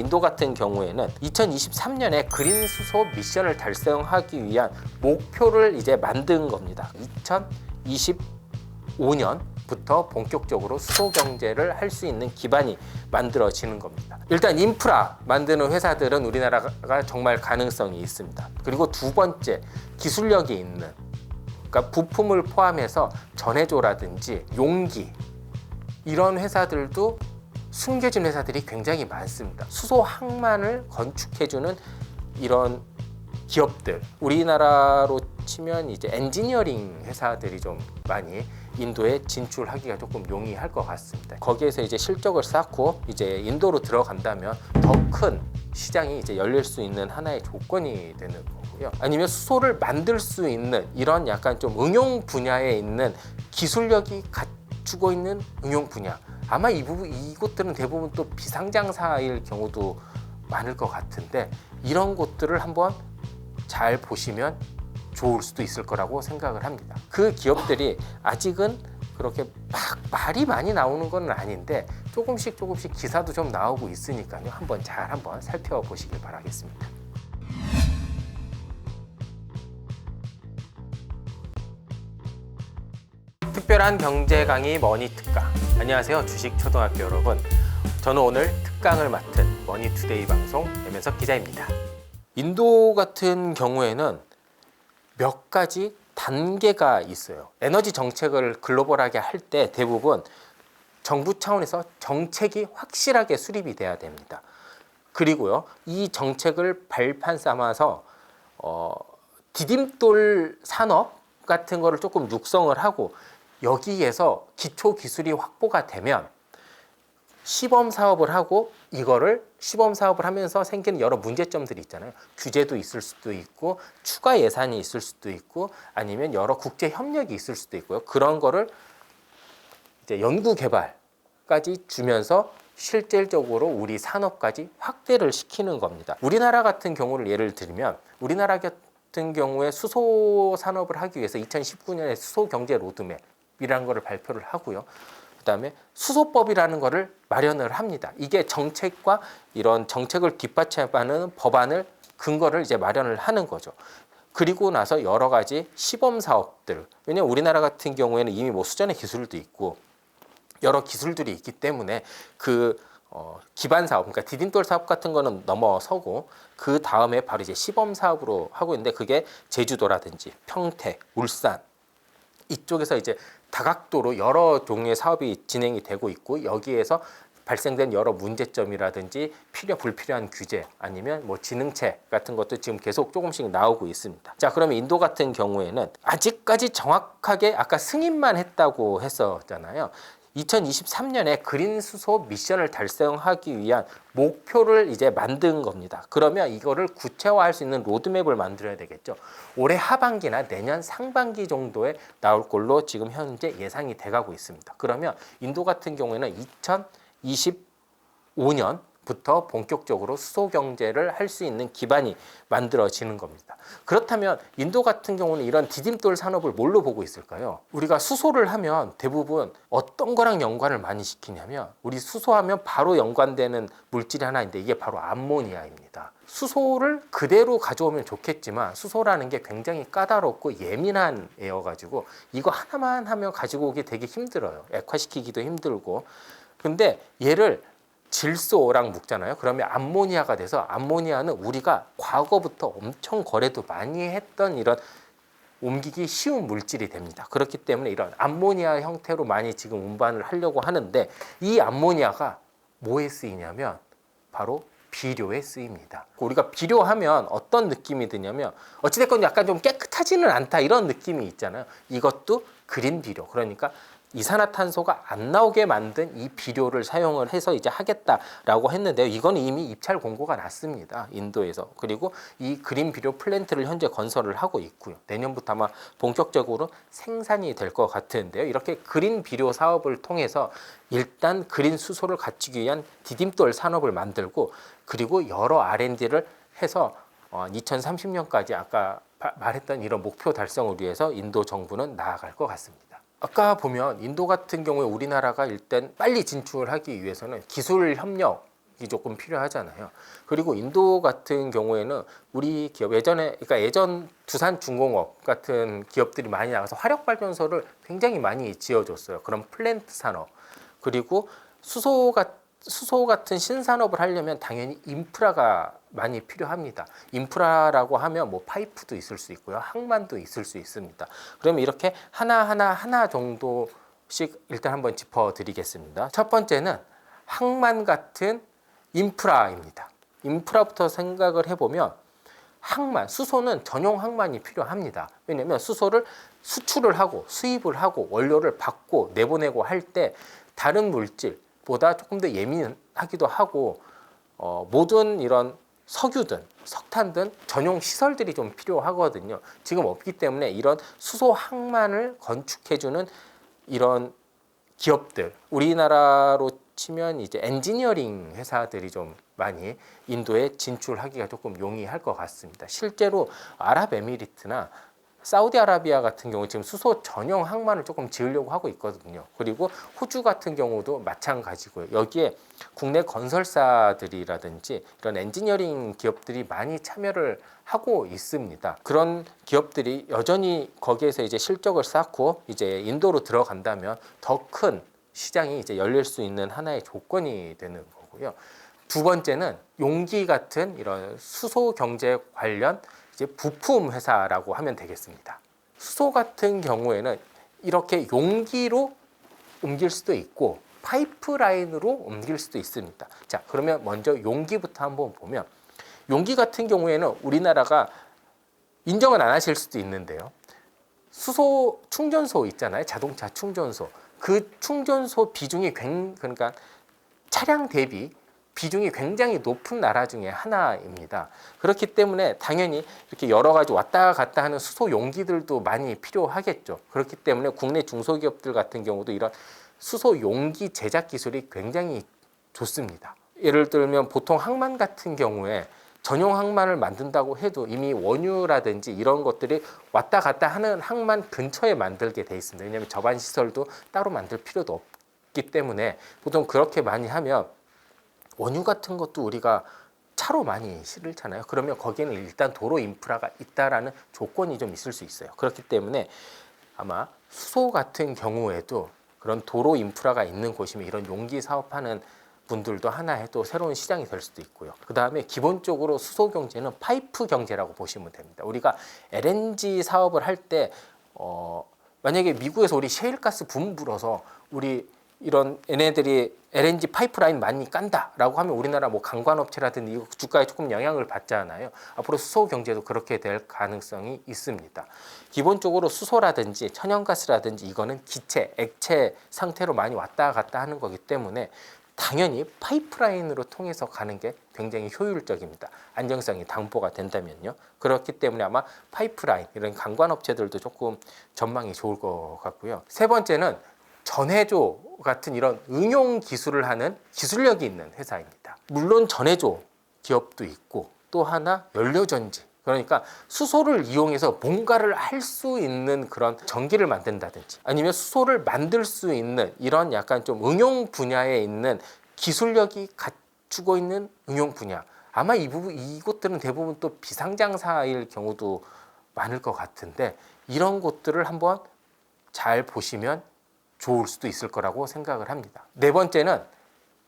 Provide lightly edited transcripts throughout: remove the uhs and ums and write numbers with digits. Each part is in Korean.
인도 같은 경우에는 2023년에 그린 수소 미션을 달성하기 위한 목표를 이제 만든 겁니다. 2025년부터 본격적으로 수소 경제를 할 수 있는 기반이 만들어지는 겁니다. 일단 인프라 만드는 회사들은 우리나라가 정말 가능성이 있습니다. 그리고 두 번째, 기술력이 있는, 그러니까 부품을 포함해서 전해조라든지 용기, 이런 회사들도 숨겨진 회사들이 굉장히 많습니다. 수소 항만을 건축해주는 이런 기업들, 우리나라로 치면 이제 엔지니어링 회사들이 좀 많이 인도에 진출하기가 조금 용이할 것 같습니다. 거기에서 이제 실적을 쌓고 이제 인도로 들어간다면 더 큰 시장이 이제 열릴 수 있는 하나의 조건이 되는 거고요. 아니면 수소를 만들 수 있는 이런 약간 좀 응용 분야에 있는 기술력이 갖추고 있는 응용 분야. 아마 이곳들은 대부분 또 비상장사일 경우도 많을 것 같은데, 이런 곳들을 한번 잘 보시면 좋을 수도 있을 거라고 생각을 합니다. 그 기업들이 아직은 그렇게 막 말이 많이 나오는 건 아닌데 조금씩 기사도 좀 나오고 있으니까요. 한번 살펴보시길 바라겠습니다. 특별한 경제 강의 머니 특강. 안녕하세요, 주식 초등학교 여러분. 저는 오늘 특강을 맡은 머니투데이 방송 염현석 기자입니다. 인도 같은 경우에는 몇 가지 단계가 있어요. 에너지 정책을 글로벌하게 할 때 대부분 정부 차원에서 정책이 확실하게 수립이 돼야 됩니다. 그리고요, 이 정책을 발판 삼아서 디딤돌 산업 같은 거를 조금 육성을 하고, 여기에서 기초 기술이 확보가 되면 시범 사업을 하고, 이거를 시범 사업을 하면서 생기는 여러 문제점들이 있잖아요. 규제도 있을 수도 있고, 추가 예산이 있을 수도 있고, 아니면 여러 국제 협력이 있을 수도 있고요. 그런 거를 이제 연구 개발까지 주면서 실질적으로 우리 산업까지 확대를 시키는 겁니다. 우리나라 같은 경우를 예를 들면, 우리나라 같은 경우에 수소 산업을 하기 위해서 2019년에 수소 경제 로드맵이라는 거를 발표를 하고요. 그다음에 수소법이라는 거를 마련을 합니다. 이게 정책과 이런 정책을 뒷받침하는 법안을 근거를 이제 마련을 하는 거죠. 그리고 나서 여러 가지 시범 사업들, 왜냐하면 우리나라 같은 경우에는 이미 뭐 수전의 기술도 있고 여러 기술들이 있기 때문에 그 기반 사업, 그러니까 디딤돌 사업 같은 거는 넘어서고, 그 다음에 바로 이제 시범 사업으로 하고 있는데, 그게 제주도라든지 평택, 울산 이쪽에서 이제 다각도로 여러 종류의 사업이 진행이 되고 있고, 여기에서 발생된 여러 문제점이라든지 불필요한 규제, 아니면 뭐 지능체 같은 것도 지금 계속 조금씩 나오고 있습니다. 자, 그러면 인도 같은 경우에는 아직까지 정확하게 아까 승인만 했다고 했었잖아요. 2023년에 그린 수소 미션을 달성하기 위한 목표를 이제 만든 겁니다. 그러면 이거를 구체화할 수 있는 로드맵을 만들어야 되겠죠. 올해 하반기나 내년 상반기 정도에 나올 걸로 지금 현재 예상이 돼가고 있습니다. 그러면 인도 같은 경우에는 2025년부터 본격적으로 수소 경제를 할 수 있는 기반이 만들어지는 겁니다. 그렇다면 인도 같은 경우는 이런 디딤돌 산업을 뭘로 보고 있을까요? 우리가 수소를 하면 대부분 어떤 거랑 연관을 많이 시키냐면, 우리 수소하면 바로 연관되는 물질이 하나 있는데, 이게 바로 암모니아입니다. 수소를 그대로 가져오면 좋겠지만, 수소라는 게 굉장히 까다롭고 예민한 애여가지고 이거 하나만 하면 가지고 오기 되게 힘들어요. 액화시키기도 힘들고. 근데 얘를 질소랑 묶잖아요. 그러면 암모니아가 돼서, 암모니아는 우리가 과거부터 엄청 거래도 많이 했던 이런 옮기기 쉬운 물질이 됩니다. 그렇기 때문에 이런 암모니아 형태로 많이 지금 운반을 하려고 하는데, 이 암모니아가 뭐에 쓰이냐면 바로 비료에 쓰입니다. 우리가 비료하면 어떤 느낌이 드냐면, 어찌됐건 약간 좀 깨끗하지는 않다, 이런 느낌이 있잖아요. 이것도 그린 비료, 그러니까 이산화탄소가 안 나오게 만든 이 비료를 사용을 해서 이제 하겠다라고 했는데요. 이건 이미 입찰 공고가 났습니다, 인도에서. 그리고 이 그린 비료 플랜트를 현재 건설을 하고 있고요. 내년부터 아마 본격적으로 생산이 될 것 같은데요. 이렇게 그린 비료 사업을 통해서 일단 그린 수소를 갖추기 위한 디딤돌 산업을 만들고, 그리고 여러 R&D를 해서 2030년까지 아까 말했던 이런 목표 달성을 위해서 인도 정부는 나아갈 것 같습니다. 아까 보면 인도 같은 경우에 우리나라가 일단 빨리 진출하기 위해서는 기술 협력, 조금 필요하잖아요. 그리고 인도 같은 경우에는 우리 기업 그러니까 예전 두산중공업 같은 기업들이 많이 나가서 화력발전소를 굉장히 많이 지어줬어요. 그런 플랜트 산업. 그리고 수소 같은 신산업을 하려면 당연히 인프라가 많이 필요합니다. 인프라라고 하면 뭐 파이프도 있을 수 있고요. 항만도 있을 수 있습니다. 그러면 이렇게 하나 정도씩 일단 한번 짚어드리겠습니다. 첫 번째는 항만 같은 인프라입니다. 인프라부터 생각을 해보면 수소는 전용 항만이 필요합니다. 왜냐하면 수소를 수출을 하고 수입을 하고 원료를 받고 내보내고 할 때 다른 물질보다 조금 더 예민하기도 하고 모든 이런 석유든 석탄든 전용 시설들이 좀 필요하거든요. 지금 없기 때문에 이런 수소 항만을 건축해주는 이런 기업들, 우리나라로 치면 이제 엔지니어링 회사들이 좀 많이 인도에 진출하기가 조금 용이할 것 같습니다. 실제로 아랍에미리트나 사우디아라비아 같은 경우 지금 수소 전용 항만을 조금 지으려고 하고 있거든요. 그리고 호주 같은 경우도 마찬가지고요. 여기에 국내 건설사들이라든지 이런 엔지니어링 기업들이 많이 참여를 하고 있습니다. 그런 기업들이 여전히 거기에서 이제 실적을 쌓고 이제 인도로 들어간다면 더 큰 시장이 이제 열릴 수 있는 하나의 조건이 되는 거고요. 두 번째는 용기 같은 이런 수소 경제 관련 이제 부품 회사라고 하면 되겠습니다. 수소 같은 경우에는 이렇게 용기로 옮길 수도 있고 파이프라인으로 옮길 수도 있습니다. 자, 그러면 먼저 용기부터 한번 보면 용기 같은 경우에는 우리나라가 인정은 안 하실 수도 있는데요. 수소 충전소 있잖아요. 자동차 충전소. 그 충전소 비중이 그러니까 차량 대비 비중이 굉장히 높은 나라 중에 하나입니다. 그렇기 때문에 당연히 이렇게 여러 가지 왔다 갔다 하는 수소 용기들도 많이 필요하겠죠. 그렇기 때문에 국내 중소기업들 같은 경우도 이런 수소 용기 제작 기술이 굉장히 좋습니다. 예를 들면 보통 항만 같은 경우에 전용 항만을 만든다고 해도 이미 원유라든지 이런 것들이 왔다 갔다 하는 항만 근처에 만들게 돼 있습니다. 왜냐하면 저반 시설도 따로 만들 필요도 없기 때문에 보통 그렇게 많이 하면 원유 같은 것도 우리가 차로 많이 실잖아요. 그러면 거기에는 일단 도로 인프라가 있다라는 조건이 좀 있을 수 있어요. 그렇기 때문에 아마 수소 같은 경우에도 그런 도로 인프라가 있는 곳이면 이런 용기 사업하는 분들도 하나의 또 새로운 시장이 될 수도 있고요. 그 다음에 기본적으로 수소 경제는 파이프 경제라고 보시면 됩니다. 우리가 LNG 사업을 할 때 만약에 미국에서 우리 셰일가스 붐 불어서 우리 이런 얘네들이 LNG 파이프라인 많이 깐다라고 하면 우리나라 뭐 관광업체라든지 주가에 조금 영향을 받잖아요. 앞으로 수소 경제도 그렇게 될 가능성이 있습니다. 기본적으로 수소라든지 천연가스라든지 이거는 기체, 액체 상태로 많이 왔다 갔다 하는 거기 때문에 당연히 파이프라인으로 통해서 가는 게 굉장히 효율적입니다. 안정성이 담보가 된다면요. 그렇기 때문에 아마 파이프라인 이런 관광업체들도 조금 전망이 좋을 것 같고요. 세 번째는 전해조 같은 이런 응용 기술을 하는 기술력이 있는 회사입니다. 물론 전해조 기업도 있고 또 하나 연료전지, 그러니까 수소를 이용해서 뭔가를 할 수 있는 그런 전기를 만든다든지 아니면 수소를 만들 수 있는 이런 약간 좀 응용 분야에 있는 기술력이 갖추고 있는 응용 분야, 아마 이곳들은 대부분 또 비상장사일 경우도 많을 것 같은데 이런 곳들을 한번 잘 보시면 좋을 수도 있을 거라고 생각을 합니다. 네 번째는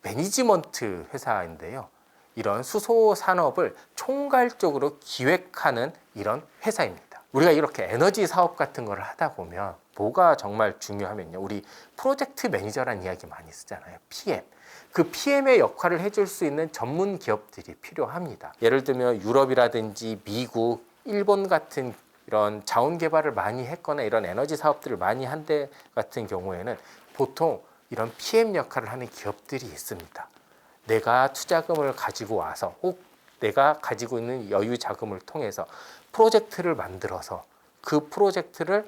매니지먼트 회사인데요. 이런 수소 산업을 총괄적으로 기획하는 이런 회사입니다. 우리가 이렇게 에너지 사업 같은 걸 하다 보면 뭐가 정말 중요하면요. 우리 프로젝트 매니저라는 이야기 많이 쓰잖아요. PM. 그 PM의 역할을 해줄 수 있는 전문 기업들이 필요합니다. 예를 들면 유럽이라든지 미국, 일본 같은 이런 자원 개발을 많이 했거나 이런 에너지 사업들을 많이 한 데 같은 경우에는 보통 이런 PM 역할을 하는 기업들이 있습니다. 내가 투자금을 가지고 와서 혹 내가 가지고 있는 여유 자금을 통해서 프로젝트를 만들어서 그 프로젝트를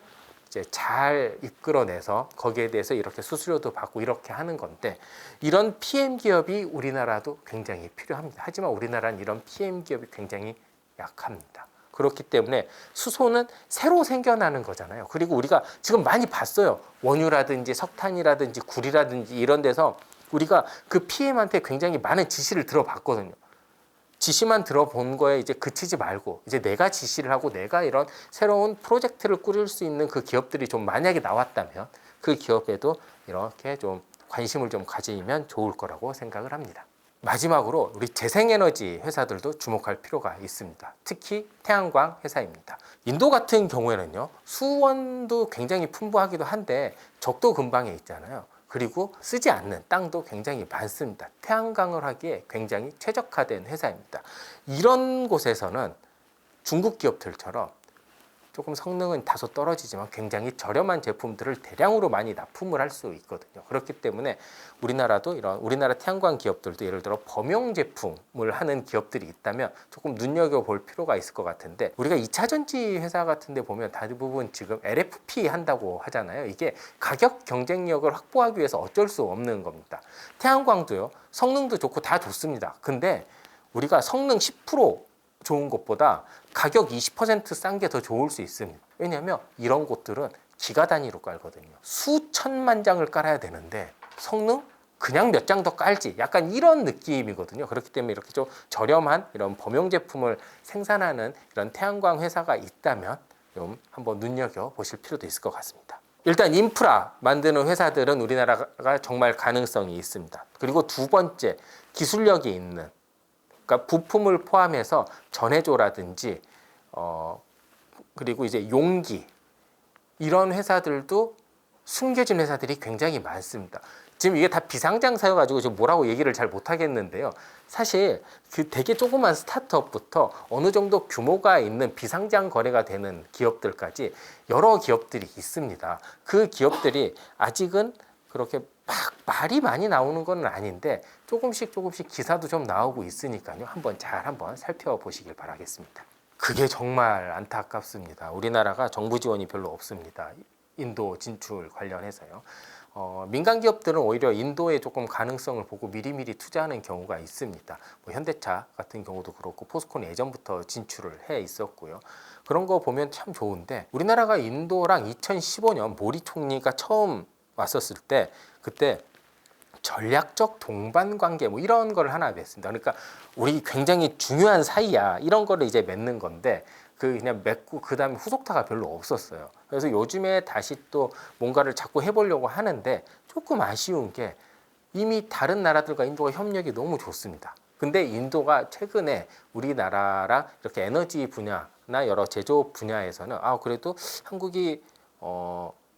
이제 잘 이끌어내서 거기에 대해서 이렇게 수수료도 받고 이렇게 하는 건데 이런 PM 기업이 우리나라도 굉장히 필요합니다. 하지만 우리나라는 이런 PM 기업이 굉장히 약합니다. 그렇기 때문에 수소는 새로 생겨나는 거잖아요. 그리고 우리가 지금 많이 봤어요. 원유라든지 석탄이라든지 구리라든지 이런 데서 우리가 그 PM한테 굉장히 많은 지시를 들어봤거든요. 지시만 들어본 거에 이제 그치지 말고 이제 내가 지시를 하고 내가 이런 새로운 프로젝트를 꾸릴 수 있는 그 기업들이 좀 만약에 나왔다면 그 기업에도 이렇게 좀 관심을 좀 가지면 좋을 거라고 생각을 합니다. 마지막으로 우리 재생에너지 회사들도 주목할 필요가 있습니다. 특히 태양광 회사입니다. 인도 같은 경우에는요, 수원도 굉장히 풍부하기도 한데 적도 근방에 있잖아요. 그리고 쓰지 않는 땅도 굉장히 많습니다. 태양광을 하기에 굉장히 최적화된 회사입니다. 이런 곳에서는 중국 기업들처럼 조금 성능은 다소 떨어지지만 굉장히 저렴한 제품들을 대량으로 많이 납품을 할 수 있거든요. 그렇기 때문에 우리나라도 이런 우리나라 태양광 기업들도 예를 들어 범용 제품을 하는 기업들이 있다면 조금 눈여겨볼 필요가 있을 것 같은데, 우리가 2차 전지 회사 같은 데 보면 대부분 지금 LFP 한다고 하잖아요. 이게 가격 경쟁력을 확보하기 위해서 어쩔 수 없는 겁니다. 태양광도요, 성능도 좋고 다 좋습니다. 근데 우리가 성능 10% 좋은 것보다 가격 20%싼 게 더 좋을 수 있습니다. 왜냐하면 이런 곳들은 기가 단위로 깔거든요. 수천만 장을 깔아야 되는데 성능 그냥 몇 장 더 깔지, 약간 이런 느낌이거든요. 그렇기 때문에 이렇게 좀 저렴한 이런 범용 제품을 생산하는 이런 태양광 회사가 있다면 좀 한번 눈여겨 보실 필요도 있을 것 같습니다. 일단 인프라 만드는 회사들은 우리나라가 정말 가능성이 있습니다. 그리고 두 번째, 기술력이 있는, 그러니까 부품을 포함해서 전해조라든지 그리고 이제 용기, 이런 회사들도 숨겨진 회사들이 굉장히 많습니다. 지금 이게 다 비상장사여 가지고 지금 뭐라고 얘기를 잘 못하겠는데요. 사실 그 되게 조그만 스타트업부터 어느 정도 규모가 있는 비상장 거래가 되는 기업들까지 여러 기업들이 있습니다. 그 기업들이 아직은 그렇게 막 말이 많이 나오는 건 아닌데 조금씩 기사도 좀 나오고 있으니까요. 한번 살펴보시길 바라겠습니다. 그게 정말 안타깝습니다. 우리나라가 정부 지원이 별로 없습니다. 인도 진출 관련해서요. 민간 기업들은 오히려 인도에 조금 가능성을 보고 미리미리 투자하는 경우가 있습니다. 뭐 현대차 같은 경우도 그렇고 포스코는 예전부터 진출을 해 있었고요. 그런 거 보면 참 좋은데, 우리나라가 인도랑 2015년 모리 총리가 처음 왔었을 때 그때 전략적 동반 관계 뭐 이런 걸 하나 맺습니다. 그러니까 우리 굉장히 중요한 사이야, 이런 거를 이제 맺는 건데 그냥 맺고 그 다음에 후속타가 별로 없었어요. 그래서 요즘에 다시 또 뭔가를 자꾸 해보려고 하는데 조금 아쉬운 게 이미 다른 나라들과 인도가 협력이 너무 좋습니다. 근데 인도가 최근에 우리나라랑 이렇게 에너지 분야나 여러 제조업 분야에서는 그래도 한국이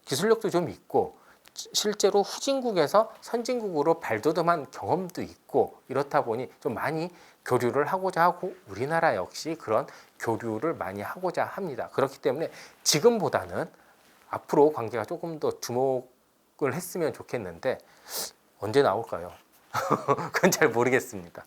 기술력도 좀 있고 실제로 후진국에서 선진국으로 발돋움한 경험도 있고 이렇다 보니 좀 많이 교류를 하고자 하고 우리나라 역시 그런 교류를 많이 하고자 합니다. 그렇기 때문에 지금보다는 앞으로 관계가 조금 더 주목을 했으면 좋겠는데 언제 나올까요? 그건 잘 모르겠습니다.